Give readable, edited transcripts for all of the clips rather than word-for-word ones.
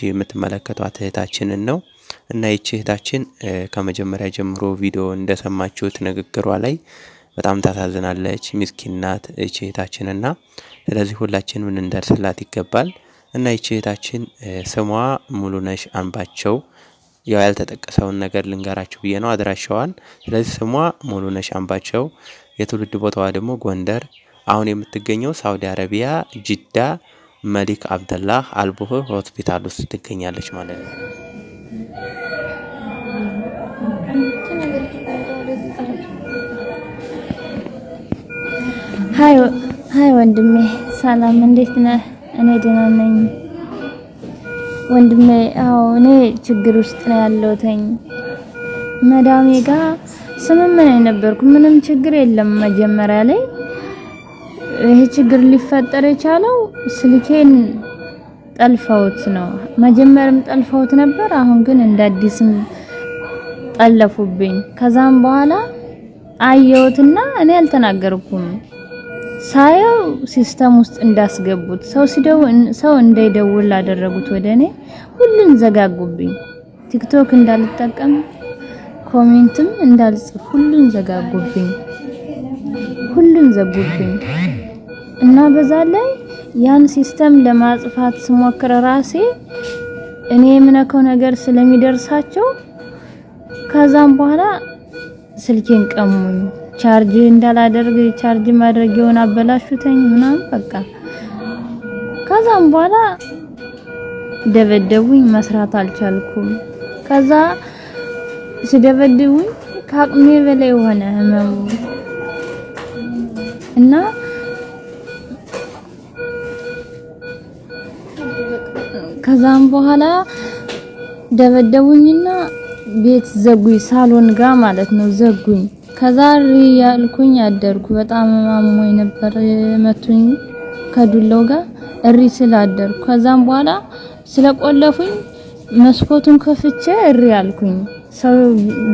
የምትመለከቷት እህታችንን ነው እና ይቺ እህታችን ከመጀመሪያ ጀምሮ ቪዲዮ እንደሰማችሁት ንግግሯ ላይ በጣም ታሳዝናለች። ምስኪን ናት ይቺ እህታችንና ስለዚህ ሁላችንም እንደርስላት ይገባል። እና ይቺ እህታችን ስሟ ሙሉነሽ አንባቸው ያው ያልተጠቀሰውን ነገር ልንገራችሁ ብዬ ነው አድራሻዋን። ስለዚህ ስሟ ሙሉነሽ አንባቸው፣ የትውልድ ቦታዋ ደግሞ ጎንደር፣ አሁን የምትገኘው ሳውዲ አረቢያ ጅዳ መሊክ አብደላህ አልቡህ ሆስፒታል ውስጥ ትገኛለች ማለት ነው። ሃይ ወንድሜ ሰላም፣ እንዴት ነህ? እኔ ደህና ነኝ ወንድሜ። እኔ ችግር ውስጥ ነው ያለሁትኝ። መዳሜ ጋር ስምምን ነበርኩ። ምንም ችግር የለም። መጀመሪያ ላይ ይሄ ችግር ሊፈጠር የቻለው ስልኬን ጠልፈውት ነው። መጀመሪያም ጠልፈውት ነበር። አሁን ግን እንደ አዲስም ጠለፉብኝ። ከዛም በኋላ አየሁትና እኔ አልተናገርኩም። ሳየው ሲስተም ውስጥ እንዳስገቡት ሰው እንዳይደውል አደረጉት ወደኔ። ሁሉን ዘጋጉብኝ። ቲክቶክ እንዳልጠቀም ኮሜንትም እንዳልጽፍ ሁሉን ዘጋጉብኝ። ሁሉን ዘጉብኝ እና በዛ ላይ ያን ሲስተም ለማጥፋት ስሞክር ራሴ እኔ የምነካው ነገር ስለሚደርሳቸው ከዛም በኋላ ስልኬን ቀሙኝ። ቻርጅ እንዳላደርግ ቻርጅ ማድረጊያውን አበላሹተኝ ምናምን በቃ። ከዛም በኋላ ደበደቡኝ። መስራት አልቻልኩም። ከዛ ሲደበደቡኝ ከአቅሜ በላይ ሆነ ህመሙ እና ከዛም በኋላ ደበደቡኝና ቤት ዘጉኝ። ሳሎን ጋር ማለት ነው ዘጉኝ። ከዛ ያልኩኝ አደርኩ። በጣም አሞኝ ነበር መቱኝ ከዱላው ጋር እሪ ስላደርኩ። ከዛም በኋላ ስለቆለፉኝ መስኮቱን ከፍቼ እሪ አልኩኝ። ሰው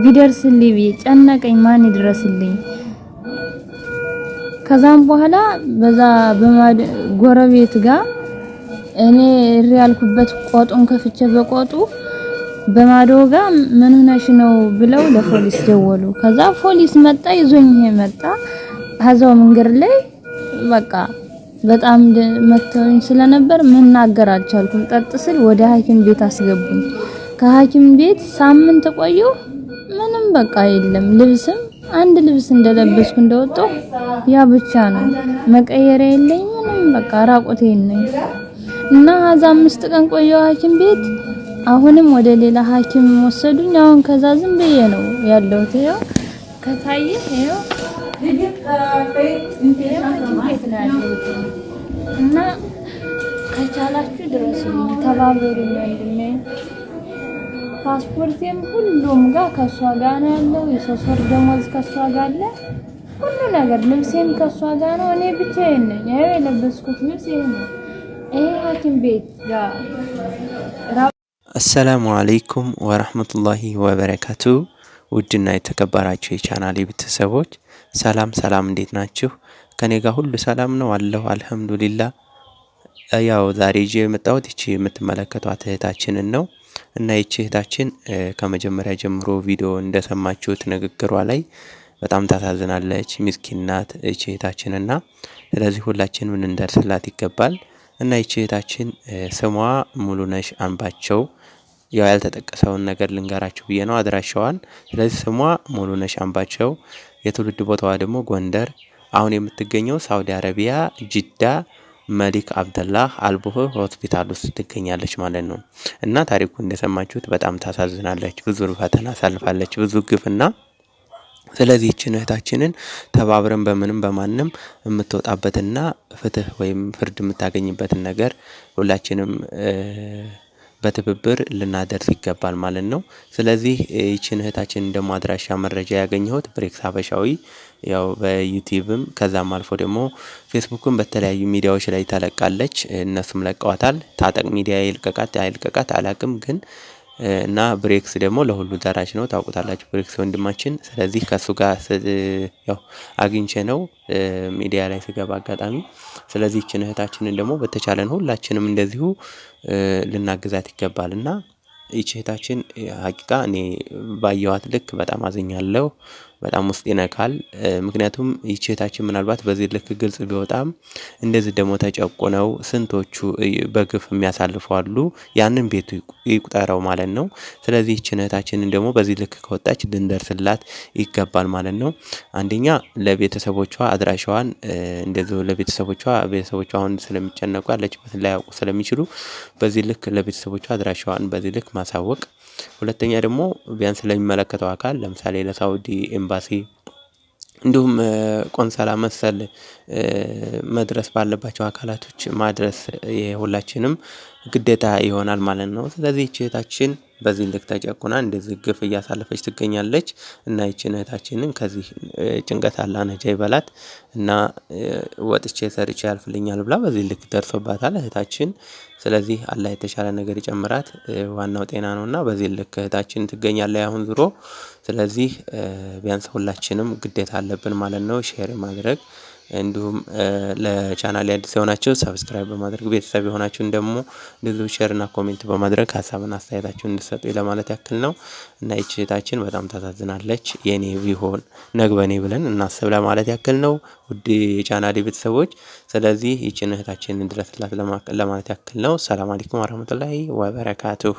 ቢደርስልኝ ጨነቀኝ። ማን ይድረስልኝ? ከዛም በኋላ በዛ ጎረቤት ጋር እኔ እሪ ያልኩበት ቆጡን ከፍቼ በቆጡ በማዶ ጋር ምን ሆነሽ ነው ብለው ለፖሊስ ደወሉ። ከዛ ፖሊስ መጣ፣ ይዞኝ መጣ። አዛው መንገድ ላይ በቃ በጣም መተውኝ ስለነበር መናገር አልቻልኩም። ጠጥ ስል ወደ ሐኪም ቤት አስገቡኝ። ከሐኪም ቤት ሳምንት ቆየሁ። ምንም በቃ የለም። ልብስም አንድ ልብስ እንደለበስኩ እንደወጣሁ ያ ብቻ ነው። መቀየሪያ የለኝ ምንም በቃ ራቆቴን ነኝ እና 5 ቀን ቆየሁ ሐኪም ቤት። አሁንም ወደ ሌላ ሐኪም ወሰዱኝ። አሁን ከዛ ዝም ብዬ ነው ያለሁት። ይሄው ከታየ ይሄው እና ከቻላችሁ ድረሱልኝ፣ ተባበሩኝ ወንድሜ። ፓስፖርቴም ሁሉም ጋር ከሷ ጋር ነው ያለው። የሶስት ደሞዝ ከሷ ጋር አለ። ሁሉ ነገር ልብሴም ከሷ ጋር ነው። እኔ ብቻዬን ነኝ። ይሄ የለበስኩት ልብስ ይሄ ነው። ይሄ ሐኪም ቤት ጋር አሰላሙ አለይኩም ወራህመቱላሂ ወበረካቱ። ውድና የተከበራችሁ የቻናሌ ቤተሰቦች ሰላም እንዴት ናችሁ? ከኔ ጋር ሁሉ ሰላም ነው አለሁ አልহামዱሊላህ። ያው ዛሬ የመጣሁት ይቺ የምትመለከቷት እህታችንን ነው እና ይቺ እህታችን ከመጀመሪያ ጀምሮ ቪዲዮ እንደሰማችሁት ንግግሯ ላይ በጣም ታሳዝናለች። ምስኪን ናት ይቺ እህታችንና ስለዚህ ሁላችንም እንደርስላት ይገባል። እና ይቺ እህታችን ስሟ ሙሉነሽ አንባቸው፣ ያው ያልተጠቀሰውን ነገር ልንገራችሁ ብዬ ነው አድራሻዋን። ስለዚህ ስሟ ሙሉነሽ አንባቸው፣ የትውልድ ቦታዋ ደግሞ ጎንደር፣ አሁን የምትገኘው ሳውዲ አረቢያ ጅዳ መሊክ አብደላህ አልቡህ ሆስፒታል ውስጥ ትገኛለች ማለት ነው። እና ታሪኩ እንደሰማችሁት በጣም ታሳዝናለች። ብዙ ፈተና አሳልፋለች፣ ብዙ ግፍና ስለዚህ ይህችን እህታችንን ተባብረን በምንም በማንም የምትወጣበትና ፍትህ ወይም ፍርድ የምታገኝበትን ነገር ሁላችንም በትብብር ልናደርስ ይገባል ማለት ነው። ስለዚህ ይህችን እህታችንን ደግሞ አድራሻ መረጃ ያገኘሁት ብሬክስ ሀበሻዊ ያው በዩቲዩብም ከዛም አልፎ ደግሞ ፌስቡክም በተለያዩ ሚዲያዎች ላይ ተለቃለች። እነሱም ለቀዋታል። ታጠቅ ሚዲያ ይልቀቃት አይልቀቃት አላቅም፣ ግን እና ብሬክስ ደግሞ ለሁሉ ደራሽ ነው ታውቁታላችሁ ብሬክስ ወንድማችን። ስለዚህ ከሱ ጋር ያው አግኝቼ ነው ሚዲያ ላይ ስገባ አጋጣሚ። ስለዚህ ይችን እህታችንን ደግሞ በተቻለን ሁላችንም እንደዚሁ ልናግዛት ይገባልና ይች እህታችን ሀቂቃ እኔ ባየኋት ልክ በጣም አዝኛለሁ። በጣም ውስጥ ይነካል። ምክንያቱም ይች እህታችን ምናልባት በዚህ ልክ ግልጽ ቢወጣም እንደዚህ ደግሞ ተጨቁነው ስንቶቹ በግፍ የሚያሳልፉ አሉ። ያንን ቤቱ ይቁጠረው ማለት ነው። ስለዚህ ይችን እህታችንን ደግሞ በዚህ ልክ ከወጣች ልንደርስላት ይገባል ማለት ነው። አንደኛ ለቤተሰቦቿ አድራሻዋን እንደዚሁ ለቤተሰቦቿ አሁን ስለሚጨነቁ ያለችበትን ላያውቁ ስለሚችሉ በዚህ ልክ ለቤተሰቦቿ አድራሻዋን በዚህ ልክ ማሳወቅ። ሁለተኛ ደግሞ ቢያንስ ለሚመለከተው አካል ለምሳሌ ለሳውዲ ኤምባሲ እንዲሁም ቆንሰላ መሰል መድረስ ባለባቸው አካላቶች ማድረስ የሁላችንም ግዴታ ይሆናል ማለት ነው። ስለዚህ ይህች እህታችን በዚህ ልክ ተጨቁና እንደዚህ ግፍ እያሳለፈች ትገኛለች እና ይህችን እህታችንን ከዚህ ጭንቀት አላህ ነጃ ይበላት እና ወጥቼ ሰርቼ ያልፍልኛል ብላ በዚህ ልክ ደርሶባታል እህታችን። ስለዚህ አላህ የተሻለ ነገር ይጨምራት። ዋናው ጤና ነውና በዚህ ልክ እህታችን ትገኛለች አሁን ዙሮ። ስለዚህ ቢያንስ ሁላችንም ግዴታ አለብን ማለት ነው ሼር ማድረግ። እንዲሁም ለቻናሌ አዲስ የሆናችሁ ሰብስክራይብ በማድረግ ቤተሰብ የሆናችሁን ደግሞ እንደዚሁ ሼር እና ኮሜንት በማድረግ ሀሳብና አስተያየታችሁን እንድትሰጡኝ ለማለት ያክል ነው። እና ይህች እህታችን በጣም ታሳዝናለች። የኔ ቢሆን ነግበኔ ብለን እናስብ ለማለት ያክል ነው ውድ የቻናሌ ቤተሰቦች። ስለዚህ ይህችን እህታችንን ድረስላት ለማለት ያክል ነው። ሰላም አለይኩም ወራህመቱላሂ ወበረካቱሁ።